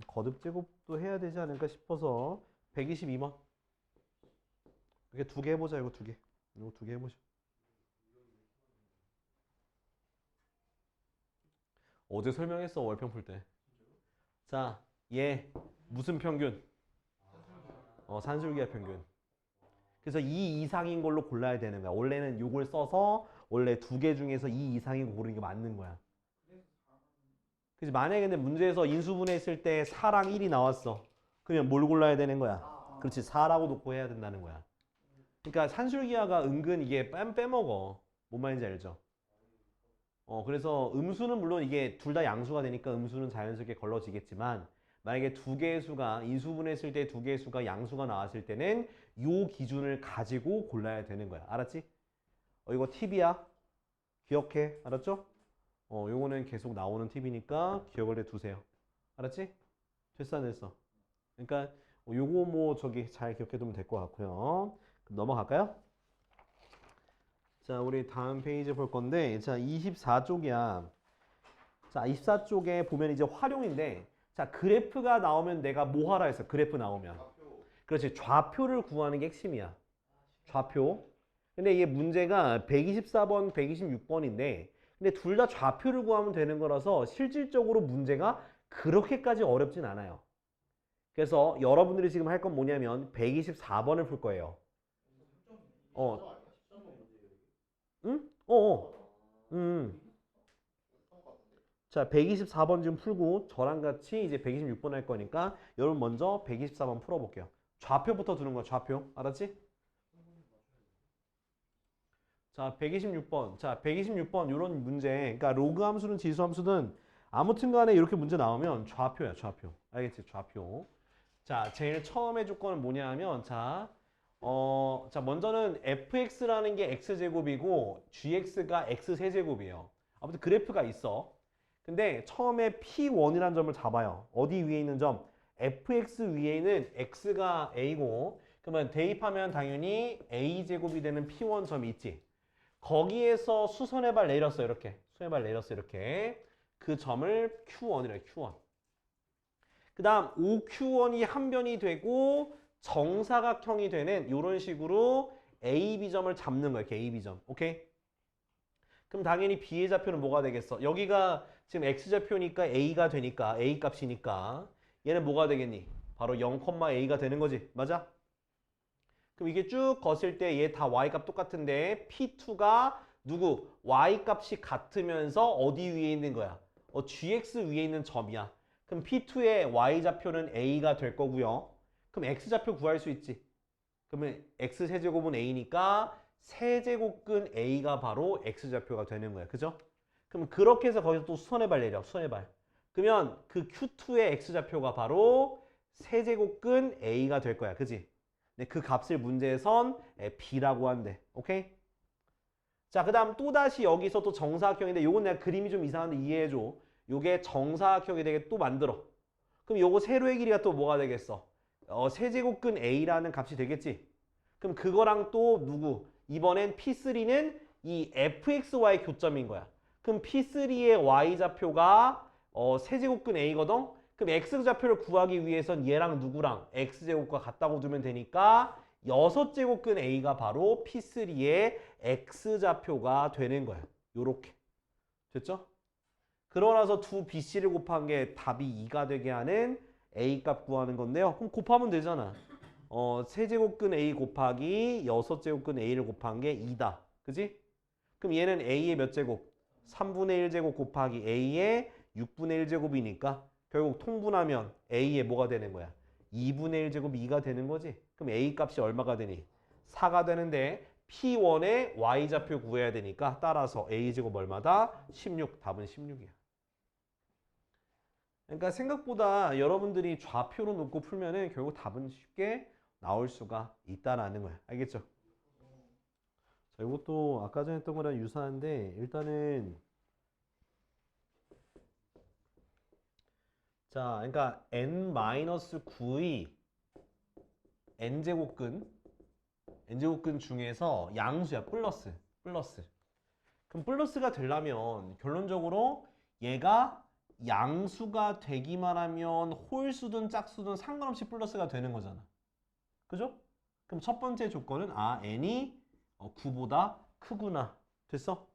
거듭 제곱도 해야 되지 않을까 싶어서 122번. 이렇게 두 개 해보자. 이거 두 개. 이거 두 개 해보자. 어제 설명했어. 월평 풀 때. 자, 얘 무슨 평균? 산술기하 평균. 그래서 2 이상인 걸로 골라야 되는 거야. 원래는 요걸 써서 원래 두 개 중에서 2 이상인 거 고르는 게 맞는 거야. 그치? 만약에 근데 문제에서 인수분해했을 때 4랑 1이 나왔어. 그러면 뭘 골라야 되는 거야? 그렇지. 4라고 놓고 해야 된다는 거야. 그러니까 산술기하가 은근 이게 빼먹어. 뭔 말인지 알죠? 그래서 음수는 물론 이게 둘 다 양수가 되니까 음수는 자연스럽게 걸러지겠지만 만약에 두 개의 수가 인수분해했을 때 두 개의 수가 양수가 나왔을 때는 요 기준을 가지고 골라야 되는 거야. 알았지? 이거 팁이야. 기억해. 알았죠? 요거는 계속 나오는 팁이니까 기억을 해두세요. 알았지? 됐어 안 됐어? 그러니까 요거 뭐 저기 잘 기억해두면 될 것 같고요. 그럼 넘어갈까요? 자, 우리 다음 페이지 볼 건데, 자, 24쪽이야. 자, 24쪽에 보면 이제 활용인데, 자, 그래프가 나오면 내가 뭐 하라 했어? 그래프 나오면. 그렇지. 좌표를 구하는 게 핵심이야. 좌표. 근데 이게 문제가 124번, 126번인데, 근데 둘 다 좌표를 구하면 되는 거라서 실질적으로 문제가 그렇게까지 어렵진 않아요. 그래서 여러분들이 지금 할 건 뭐냐면 124번을 풀 거예요. 어, 응? 자, 124번 지금 풀고 저랑 같이 이제 126번 할 거니까 여러분 먼저 124번 풀어볼게요. 좌표부터 두는 거야, 좌표. 알았지? 자, 126번. 자, 126번 이런 문제. 그러니까 로그 함수든 지수 함수든 아무튼 간에 이렇게 문제 나오면 좌표야, 좌표. 알겠지? 좌표. 자, 제일 처음 해줄 거는 뭐냐 하면 자, 자, 먼저는 fx라는 게 x제곱이고 gx가 x세제곱이에요. 아무튼 그래프가 있어. 근데 처음에 P1이라는 점을 잡아요. 어디 위에 있는 점? fx 위에는 x가 a고 그러면 대입하면 당연히 a제곱이 되는 P1 점이 있지. 거기에서 수선의 발 내렸어 이렇게. 수선의 발 내렸어 이렇게. 그 점을 Q1이래 Q1. 그 다음 OQ1이 한 변이 되고 정사각형이 되는 이런 식으로 AB점을 잡는 거야. 이렇게 AB점. 오케이? 그럼 당연히 B의 좌표는 뭐가 되겠어? 여기가 지금 X좌표니까 A가 되니까 A 값이니까 얘는 뭐가 되겠니? 바로 0,A가 되는 거지. 맞아? 그럼 이게 쭉 거슬 때 얘 다 Y값 똑같은데 P2가 누구? Y값이 같으면서 어디 위에 있는 거야? GX 위에 있는 점이야. 그럼 P2의 Y좌표는 A가 될 거고요. 그럼 X좌표 구할 수 있지. 그러면 X세제곱은 A니까 세제곱근 A가 바로 X좌표가 되는 거야. 그죠? 그럼 그렇게 해서 거기서 또 수선의 발 내려. 수선의 발. 그러면 그 Q2의 X좌표가 바로 세제곱근 A가 될 거야. 그지? 근데 그 값을 문제에선 B라고 한대. 오케이? 자, 그 다음 또다시 여기서 또 정사각형인데 요건 내가 그림이 좀 이상한데 이해해줘. 요게 정사각형이 되게 또 만들어. 그럼 요거 세로의 길이가 또 뭐가 되겠어? 세제곱근 A라는 값이 되겠지? 그럼 그거랑 또 누구? 이번엔 P3는 이 fxy 교점인 거야. 그럼 P3의 y좌표가 세제곱근 A거든? 그럼 x좌표를 구하기 위해선 얘랑 누구랑 x제곱과 같다고 두면 되니까 6제곱근 A가 바로 P3의 x좌표가 되는 거야. 요렇게. 됐죠? 그러고 나서 두 BC를 곱한 게 답이 2가 되게 하는 A값 구하는 건데요. 그럼 곱하면 되잖아. 세제곱근 A 곱하기 6제곱근 A를 곱한 게 2다. 그지? 그럼 얘는 A의 몇 제곱? 3분의 1제곱 곱하기 A의 6분의 1제곱이니까 결국 통분하면 A의 뭐가 되는 거야? 2분의 1제곱 2가 되는 거지. 그럼 A 값이 얼마가 되니? 4가 되는데 P1의 Y좌표 구해야 되니까 따라서 A제곱 얼마다? 16. 답은 16이야. 그러니까 생각보다 여러분들이 좌표로 놓고 풀면은 결국 답은 쉽게 나올 수가 있다라는 거야. 알겠죠? 자, 이것도 아까 전에 했던 거랑 유사한데 일단은 자, 그러니까 n-9의 n제곱근 중에서 양수야. 플러스. 그럼 플러스가 되려면 결론적으로 얘가 양수가 되기만 하면 홀수든 짝수든 상관없이 플러스가 되는 거잖아. 그죠? 그럼 첫 번째 조건은 n이 9보다 크구나. 됐어?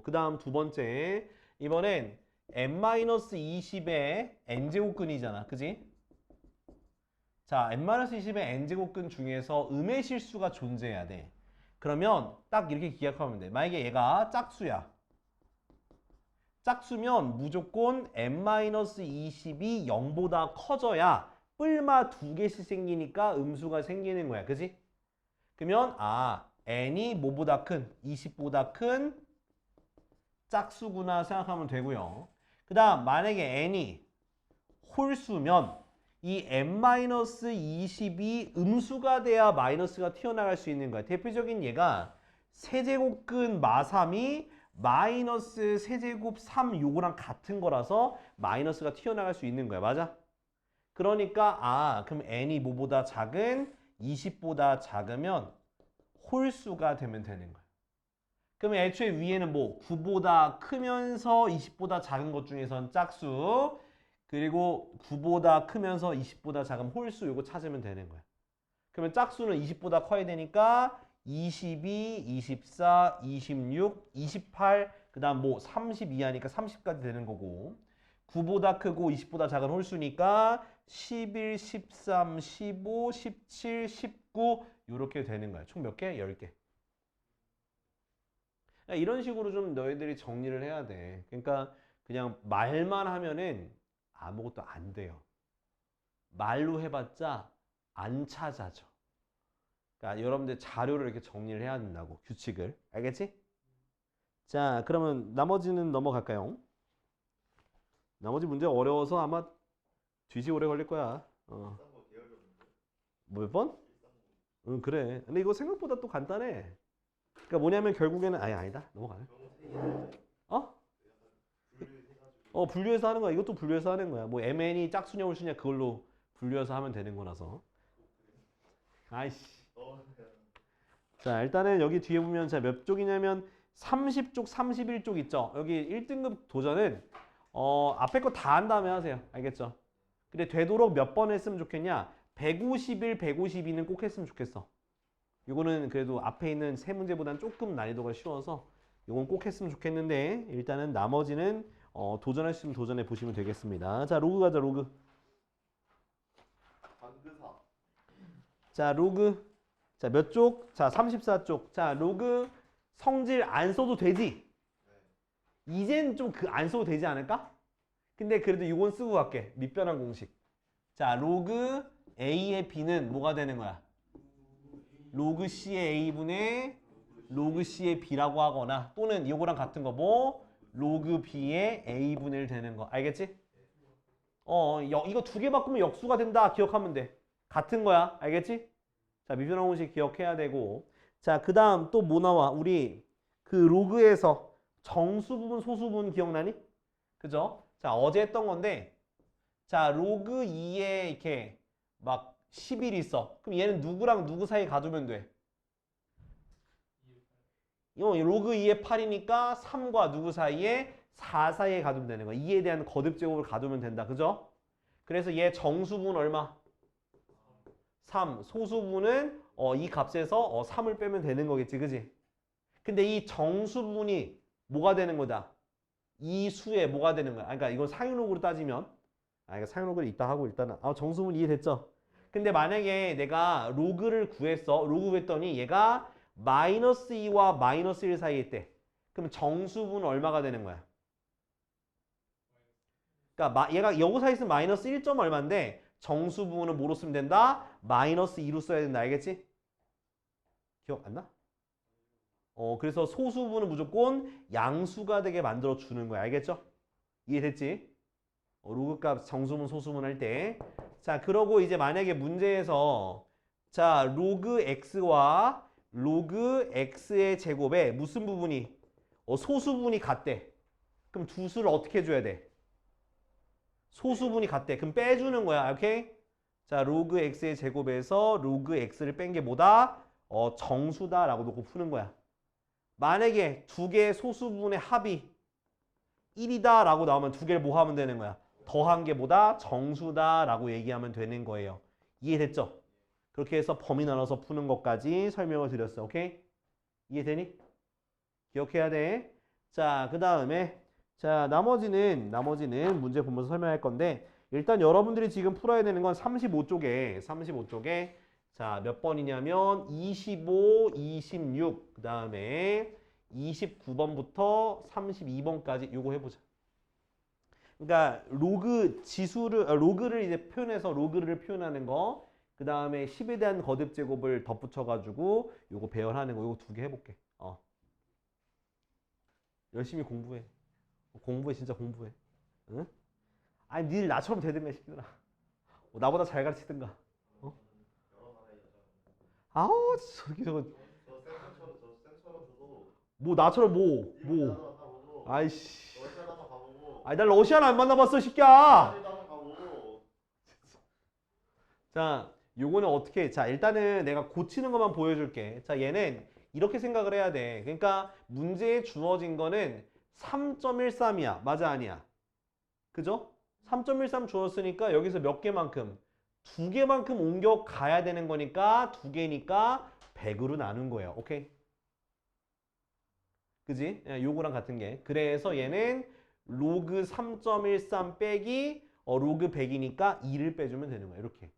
그 다음 두 번째. 이번엔 n-20의 n제곱근이잖아. 그지? 자, n-20의 n제곱근 중에서 음의 실수가 존재해야 돼. 그러면 딱 이렇게 기억하면 돼. 만약에 얘가 짝수야. 짝수면 무조건 n-20이 0보다 커져야 뿔마 두 개씩 생기니까 음수가 생기는 거야. 그지? 그러면 n이 뭐보다 큰? 20보다 큰 짝수구나 생각하면 되고요. 그 다음 만약에 n이 홀수면 이 n-20이 음수가 돼야 마이너스가 튀어나갈 수 있는 거야. 대표적인 예가 세제곱근 마3이 마이너스 세제곱 3 요거랑 같은 거라서 마이너스가 튀어나갈 수 있는 거야. 맞아? 그러니까 그럼 n이 뭐보다 작은 20보다 작으면 홀수가 되면 되는 거야. 그러면 애초에 위에는 뭐 9보다 크면서 20보다 작은 것 중에선 짝수, 그리고 9보다 크면서 20보다 작은 홀수 요거 찾으면 되는 거야. 그러면 짝수는 20보다 커야 되니까 22, 24, 26, 28, 그 다음 뭐 32 하니까 30까지 되는 거고, 9보다 크고 20보다 작은 홀수니까 11, 13, 15, 17, 19 요렇게 되는 거야. 총 몇 개? 10개. 이런 식으로 좀 너희들이 정리를 해야 돼. 그러니까 그냥 말만 하면은 아무것도 안 돼요. 말로 해봤자 안 찾아져. 그러니까 여러분들 자료를 이렇게 정리를 해야 된다고, 규칙을. 알겠지? 자, 그러면 나머지는 넘어갈까요? 나머지 문제 어려워서 아마 뒤지 오래 걸릴 거야. 몇 번? 응, 그래. 근데 이거 생각보다 또 간단해. 그러니까 뭐냐면 결국에는 아니다. 넘어가네. 어? 분류해서 하는 거야. 이것도 분류해서 하는 거야. 뭐 mn이 짝수냐 홀수냐 그걸로 분류해서 하면 되는 거라서. 아이씨. 자, 일단은 여기 뒤에 보면 자, 몇 쪽이냐면 30쪽, 31쪽 있죠. 여기 1등급 도전은 앞에 거 다 한 다음에 하세요. 알겠죠? 근데 되도록 몇 번 했으면 좋겠냐? 151, 152는 꼭 했으면 좋겠어. 이거는 그래도 앞에 있는 세 문제보다는 조금 난이도가 쉬워서 이건 꼭 했으면 좋겠는데, 일단은 나머지는 도전할 수 있으면 도전해 보시면 되겠습니다. 자, 로그 가자, 로그. 방그사. 자, 로그. 자, 몇 쪽? 자, 34쪽. 자, 로그 성질 안 써도 되지? 이젠 좀 안 써도 되지 않을까? 근데 그래도 이건 쓰고 갈게. 밑변환 공식. 자, 로그 A의 B는 뭐가 되는 거야? 로그 C의 A분의 로그 C의 B라고 하거나, 또는 이거랑 같은 거 뭐? 로그 B의 A분의 1 되는 거. 알겠지? 이거 두 개 바꾸면 역수가 된다. 기억하면 돼. 같은 거야. 알겠지? 자, 밑변환 공식 기억해야 되고. 자, 그 다음 또 뭐 나와? 우리 그 로그에서 정수 부분, 소수 부분 기억나니? 그죠? 자, 어제 했던 건데, 자, 로그 2에 이렇게 막 11이 있어. 그럼 얘는 누구랑 누구 사이에 가두면 돼? 로그 2에 8이니까 3과 누구 사이에? 4 사이에 가두면 되는 거야. 2에 대한 거듭 제곱을 가두면 된다. 그죠? 그래서 얘 정수분 얼마? 3. 소수분은 이 값에서 3을 빼면 되는 거겠지. 그지? 근데 이 정수분이 뭐가 되는 거다? 이 수에 뭐가 되는 거야? 그러니까 이건 상위로그로 따지면, 그러니까 상위로그를 이따 하고 일단은 정수분 이해됐죠? 근데 만약에 내가 로그를 구했어. 로그 구했더니 얘가 마이너스 2와 마이너스 1 사이에 있대. 그럼 정수분은 얼마가 되는 거야? 그러니까 얘가 여기 사이에 있으면 마이너스 1점 얼마인데, 정수분은 뭐로 쓰면 된다? 마이너스 2로 써야 된다. 알겠지? 기억 안 나? 그래서 소수분은 무조건 양수가 되게 만들어 주는 거야. 알겠죠? 이해됐지? 로그 값 정수분 소수분 할 때. 자, 그러고 이제 만약에 문제에서 자, 로그 x와 로그 x의 제곱에 무슨 부분이 소수분이 같대. 그럼 두 수를 어떻게 해줘야 돼? 소수분이 같대. 그럼 빼주는 거야. 오케이? 자, 로그 x의 제곱에서 로그 x를 뺀 게 뭐다? 정수다라고 놓고 푸는 거야. 만약에 두 개의 소수분의 합이 1이다 라고 나오면 두 개를 뭐 하면 되는 거야? 더한 게 뭐다? 정수다 라고 얘기하면 되는 거예요. 이해됐죠? 그렇게 해서 범위 나눠서 푸는 것까지 설명을 드렸어. 오케이? 이해되니? 기억해야 돼. 자, 그 다음에 자, 나머지는 문제 보면서 설명할 건데, 일단 여러분들이 지금 풀어야 되는 건 35쪽에 자, 몇 번이냐면 25, 26, 그 다음에 29번부터 32번까지 요거 해보자. 그러니까 로그 지수를 로그를 이제 표현해서 로그를 표현하는 거. 그 다음에 10에 대한 거듭 제곱을 덧붙여 가지고 요거 배열하는 거 요거 두 개 해볼게. 열심히 공부해. 공부해 진짜 공부해. 응? 아니 니들 나처럼 되든가 시키더라. 나보다 잘 가르치든가. 어? 아우 저거 뭐 나처럼 뭐 아이씨. 아니 날 러시아는 안 만나봤어 새끼야. 자 요거는 어떻게 자 일단은 내가 고치는 것만 보여줄게. 자 얘는 이렇게 생각을 해야 돼. 그러니까 문제에 주어진 거는 3.13이야. 맞아 아니야? 그죠? 3.13 주었으니까 여기서 몇 개만큼? 두 개만큼 옮겨 가야 되는 거니까 두 개니까 100으로 나눈 거예요. 오케이? 그지? 요거랑 같은 게. 그래서 얘는 로그 3.13 빼기 로그 100이니까 2를 빼주면 되는 거야. 이렇게.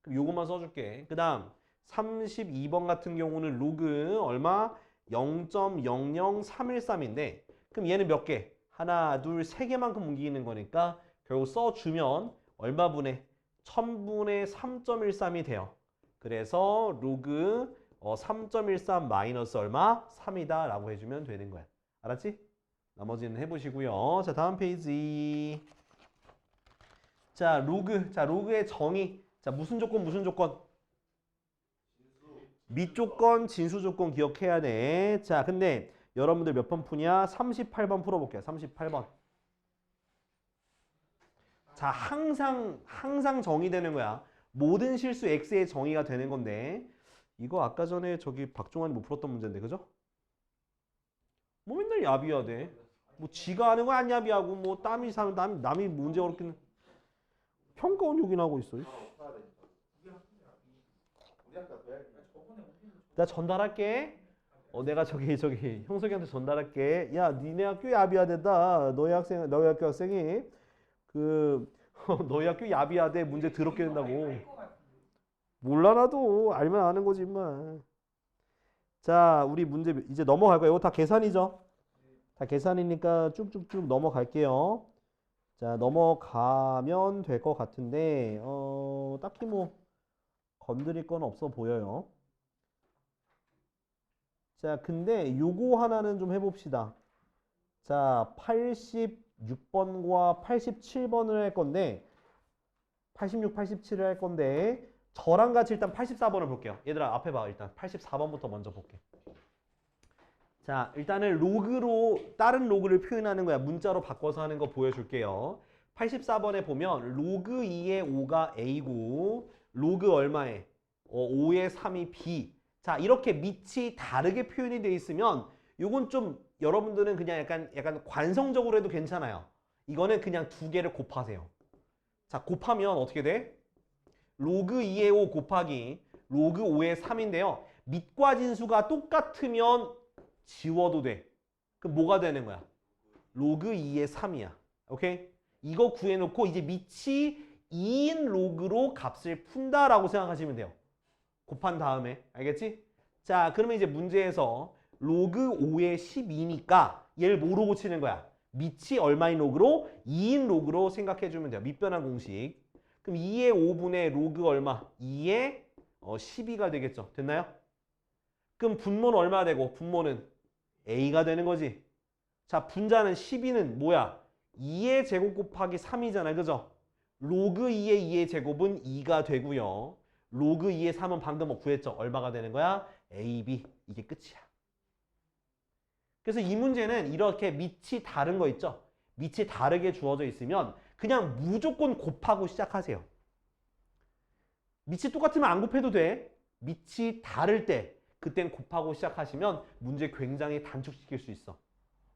그럼 요것만 써줄게. 그 다음 32번 같은 경우는 로그 얼마? 0.00313인데 그럼 얘는 몇 개? 하나, 둘, 세 개만큼 옮기는 거니까 결국 써주면 얼마분의? 1000분의 3.13이 돼요. 그래서 로그 3.13 마이너스 얼마? 3이다 라고 해주면 되는 거야. 알았지? 나머지는 해보시고요. 자 다음 페이지. 자 로그의 정의. 자 무슨 조건 무슨 조건? 밑조건 진수 조건 기억해야 돼. 자 근데 여러분들 몇 번 푸냐? 38번 풀어볼게요. 38번. 자 항상 정의되는 거야. 모든 실수 x의 정의가 되는 건데 이거 아까 전에 저기 박종환이 못 풀었던 문제인데 그죠? 뭐 맨날 야비야 돼. 뭐 지가 아는 거 안 야비하고 뭐 남이 문제 어렵긴 평가원 욕이나 고 있어. 나 전달할게. 내가 저기 형석이한테 전달할게. 야, 니네 학교 야비하대다. 너희 학교 학생이 너희 학교 야비하대 문제 더럽게 된다고. 몰라 나도 알면 아는 거지 임마. 자, 우리 문제 이제 넘어갈 거예요. 이거 다 계산이죠? 다 계산이니까 쭉쭉쭉 넘어갈게요. 자, 넘어가면 될 것 같은데 딱히 뭐 건드릴 건 없어 보여요. 자, 근데 요거 하나는 좀 해봅시다. 자, 86번과 87번을 할 건데 86, 87을 할 건데 저랑 같이 일단 84번을 볼게요. 얘들아 앞에 봐. 일단 84번부터 먼저 볼게. 자, 일단은 다른 로그를 표현하는 거야. 문자로 바꿔서 하는 거 보여줄게요. 84번에 보면 로그 2의 5가 A고 로그 얼마에? 5의 3이 B. 자, 이렇게 밑이 다르게 표현이 돼 있으면 요건 좀 여러분들은 그냥 약간 관성적으로 해도 괜찮아요. 이거는 그냥 두 개를 곱하세요. 자, 곱하면 어떻게 돼? 로그 2의 5 곱하기 로그 5의 3인데요. 밑과 진수가 똑같으면 지워도 돼. 그럼 뭐가 되는 거야? 로그 2의 3이야. 오케이? 이거 구해놓고 이제 밑이 2인 로그로 값을 푼다라고 생각하시면 돼요. 곱한 다음에. 알겠지? 자, 그러면 이제 문제에서 로그 5의 12니까 얘를 뭐로 고치는 거야? 밑이 얼마인 로그로? 2인 로그로 생각해주면 돼요. 밑변환 공식. 그럼 2의 5분의 로그 얼마? 2의 12가 되겠죠. 됐나요? 그럼 분모는 얼마 되고 분모는 A가 되는 거지. 자, 분자는 12는 뭐야? 2의 제곱 곱하기 3이잖아. 그죠? 로그 2의 2의 제곱은 2가 되고요. 로그 2의 3은 방금 뭐 구했죠? 얼마가 되는 거야? AB. 이게 끝이야. 그래서 이 문제는 이렇게 밑이 다른 거 있죠? 밑이 다르게 주어져 있으면 그냥 무조건 곱하고 시작하세요. 밑이 똑같으면 안 곱해도 돼. 밑이 다를 때 그땐 곱하고 시작하시면 문제 굉장히 단축시킬 수 있어.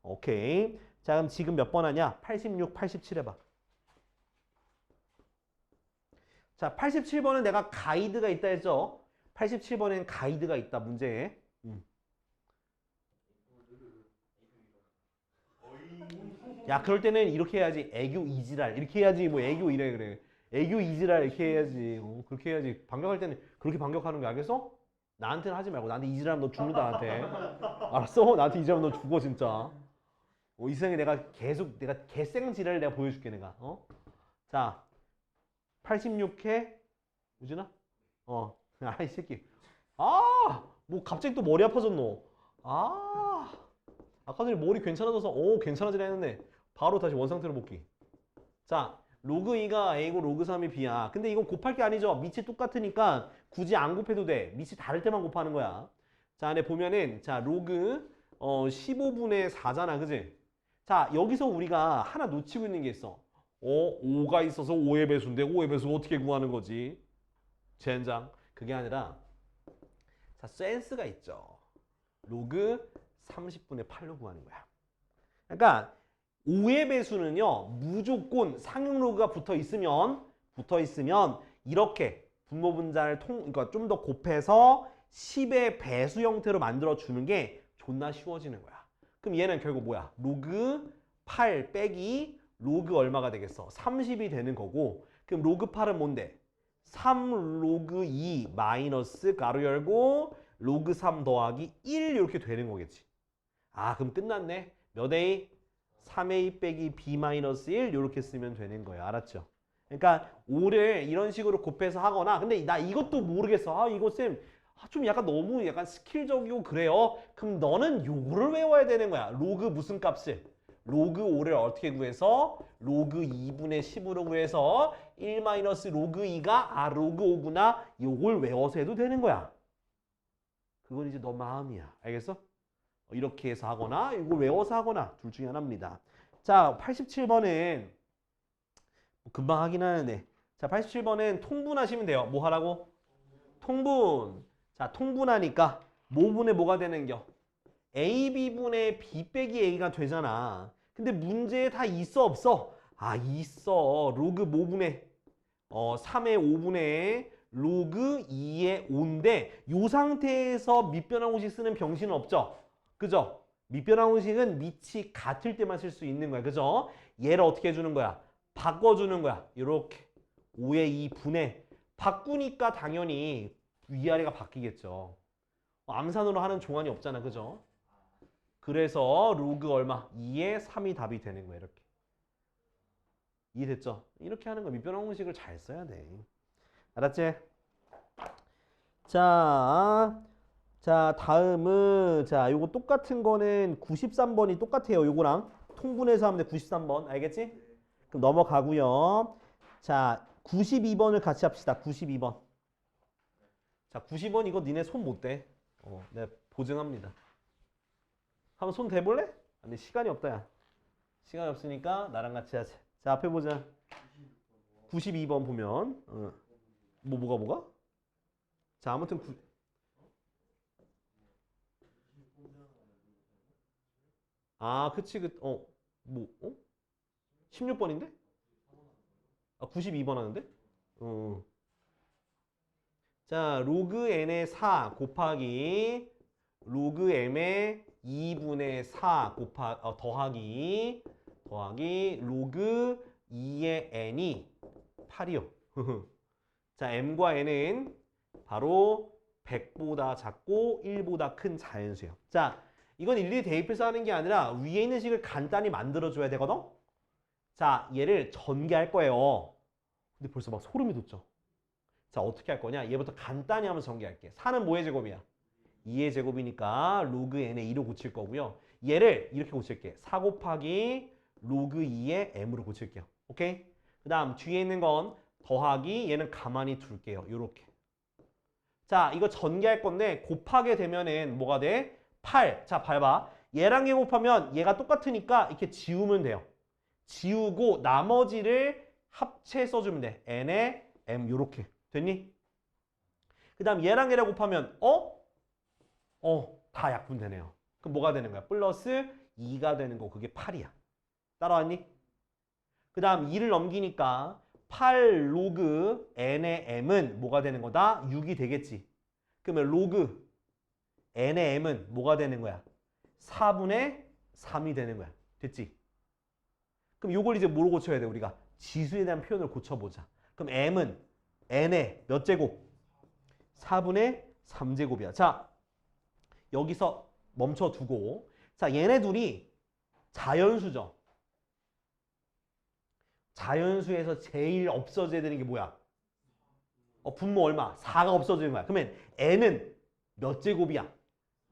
오케이. 자, 그럼 지금 몇 번 하냐? 86, 87 해봐. 자, 87번은 내가 가이드가 있다 했죠? 87번엔 가이드가 있다, 문제에. 야, 그럴 때는 이렇게 해야지. 애교 이지랄. 이렇게 해야지. 뭐 애교 이래 그래. 애교 이지랄 이렇게 해야지. 그렇게 해야지. 반격할 때는 그렇게 반격하는 거 알겠어? 나한테는 하지 말고. 나한테 이지랄하면 너 죽는다, 나한테. 알았어? 나한테 이지랄하면 너 죽어, 진짜. 이 세상에 내가 계속 내가 개생지랄을 내가 보여줄게 내가. 자 86회 우진아? 아이 새끼. 뭐 갑자기 또 머리 아파졌노. 아까 전에 머리 괜찮아져서 괜찮아지라 했는데 바로 다시 원상태로 복귀. 자 로그 2가 A고 로그 3이 B야. 근데 이건 곱할 게 아니죠. 밑이 똑같으니까 굳이 안 곱해도 돼. 밑이 다를 때만 곱하는 거야. 자 안에 보면은 자 로그 15분의 4잖아. 그지? 자 여기서 우리가 하나 놓치고 있는 게 있어. 5가 있어서 5의 배수인데 5의 배수 어떻게 구하는 거지? 젠장. 그게 아니라 자 센스가 있죠. 로그 30분의 8로 구하는 거야. 그러니까 5의 배수는요. 무조건 상용 로그가 붙어 있으면 이렇게 분모분자를 그러니까 좀 더 곱해서 10의 배수 형태로 만들어 주는 게 존나 쉬워지는 거야. 그럼 얘는 결국 뭐야? 로그 8 빼기 로그 얼마가 되겠어? 30이 되는 거고. 그럼 로그 8은 뭔데? 3 로그 2 마이너스 가로 열고 로그 3 더하기 1 이렇게 되는 거겠지. 그럼 끝났네. 몇 A? 3A 빼기 B 마이너스 1 이렇게 쓰면 되는 거예요. 알았죠? 그러니까 5를 이런 식으로 곱해서 하거나 근데 나 이것도 모르겠어. 이거 쌤 좀 약간 너무 약간 스킬적이고 그래요. 그럼 너는 요거를 외워야 되는 거야. 로그 무슨 값을? 로그 5를 어떻게 구해서? 로그 2분의 10으로 구해서 1 마이너스 로그 2가 로그 5구나. 요걸 외워서 해도 되는 거야. 그건 이제 너 마음이야. 알겠어? 이렇게 해서 하거나 이걸 외워서 하거나 둘 중에 하나입니다. 자 87번은 금방 하긴 하는데 자 87번은 통분하시면 돼요. 뭐 하라고? 통분. 자 통분하니까 뭐분의 뭐가 되는겨? AB분의 B 빼기 A가 되잖아. 근데 문제에 다 있어 없어? 있어. 로그 뭐분의 3의 5분의 로그 2의 5인데 이 상태에서 밑변환공식 쓰는 병신은 없죠? 그죠? 밑변환공식은 밑이 같을 때만 쓸 수 있는 거야. 그죠? 얘를 어떻게 해주는 거야? 바꿔주는 거야. 이렇게 5의 2분의 바꾸니까 당연히 위아래가 바뀌겠죠. 암산으로 하는 종안이 없잖아. 그죠? 그래서 로그 얼마? 2의 3이 답이 되는 거야. 이렇게. 이해됐죠? 이렇게 하는 거 밑변환공식을 잘 써야 돼. 알았지? 자 다음은 요거 똑같은 거는 93번이 똑같아요. 요거랑 통분해서 하면 돼. 93번. 알겠지? 그럼 넘어가고요. 자 92번을 같이 합시다. 92번. 자 90번 이거 니네 손 못 대. 내가 보증합니다. 한번 손 대볼래? 근데 시간이 없다 야. 시간이 없으니까 나랑 같이 하자. 자 앞에 보자. 92번 보면 뭐가? 자 아무튼 그치 16번인데? 92번 하는데? 자 로그 n의 4 곱하기 로그 m의 2분의 4 더하기 로그 2의 n이 8이요. 자 m과 n은 바로 100보다 작고 1보다 큰 자연수예요. 자 이건 일일이 대입해서 하는 게 아니라 위에 있는 식을 간단히 만들어줘야 되거든. 자 얘를 전개할 거예요. 근데 벌써 막 소름이 돋죠. 자 어떻게 할 거냐? 얘부터 간단히 하면서 전개할게. 4는 뭐의 제곱이야? 2의 제곱이니까 로그 n에 2로 고칠 거고요. 얘를 이렇게 고칠게. 4 곱하기 로그 2의 m으로 고칠게요. 오케이? 그 다음 뒤에 있는 건 더하기 얘는 가만히 둘게요. 요렇게. 자 이거 전개할 건데 곱하게 되면은 뭐가 돼? 8. 자 봐봐. 얘랑 얘 곱하면 얘가 똑같으니까 이렇게 지우면 돼요. 지우고 나머지를 합체 써주면 돼. n에 m 요렇게. 됐니? 그 다음 얘랑 얘랑 곱하면 다 약분되네요. 그럼 뭐가 되는 거야? 플러스 2가 되는 거. 그게 8이야. 따라왔니? 그 다음 2를 넘기니까 8 로그 n의 m은 뭐가 되는 거다? 6이 되겠지. 그러면 로그 n의 m은 뭐가 되는 거야? 4분의 3이 되는 거야. 됐지? 그럼 요걸 이제 뭐로 고쳐야 돼? 우리가 지수에 대한 표현을 고쳐보자. 그럼 m은 n의 몇 제곱? 4분의 3제곱이야. 자 여기서 멈춰두고 자 얘네 둘이 자연수죠. 자연수에서 제일 없어져야 되는 게 뭐야? 분모 얼마? 4가 없어지는 거야. 그러면 n은 몇 제곱이야?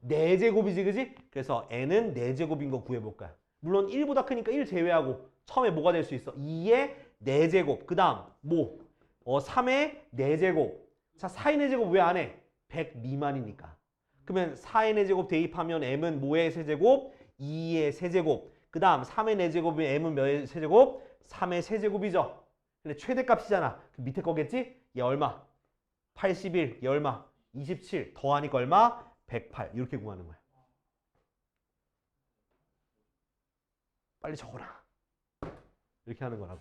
4제곱이지, 그지? 그래서 n은 4제곱인 거 구해볼 거야. 물론 1보다 크니까 1 제외하고 처음에 뭐가 될 수 있어? 2의 4제곱. 그 다음 뭐? 3의 4제곱. 자, 4의 4제곱 왜 안 해? 100 미만이니까. 그러면 4의 4제곱 대입하면 m은 뭐의 세제곱? 2의 세제곱. 그 다음 3의 4제곱이면 m은 몇의 세제곱? 3의 세제곱이죠. 근데 최대값이잖아. 그 밑에 거겠지? 얘 얼마? 81. 얘 얼마? 27. 더하니까 얼마? 108. 이렇게 구하는 거야. 빨리 적어라. 이렇게 하는 거라고.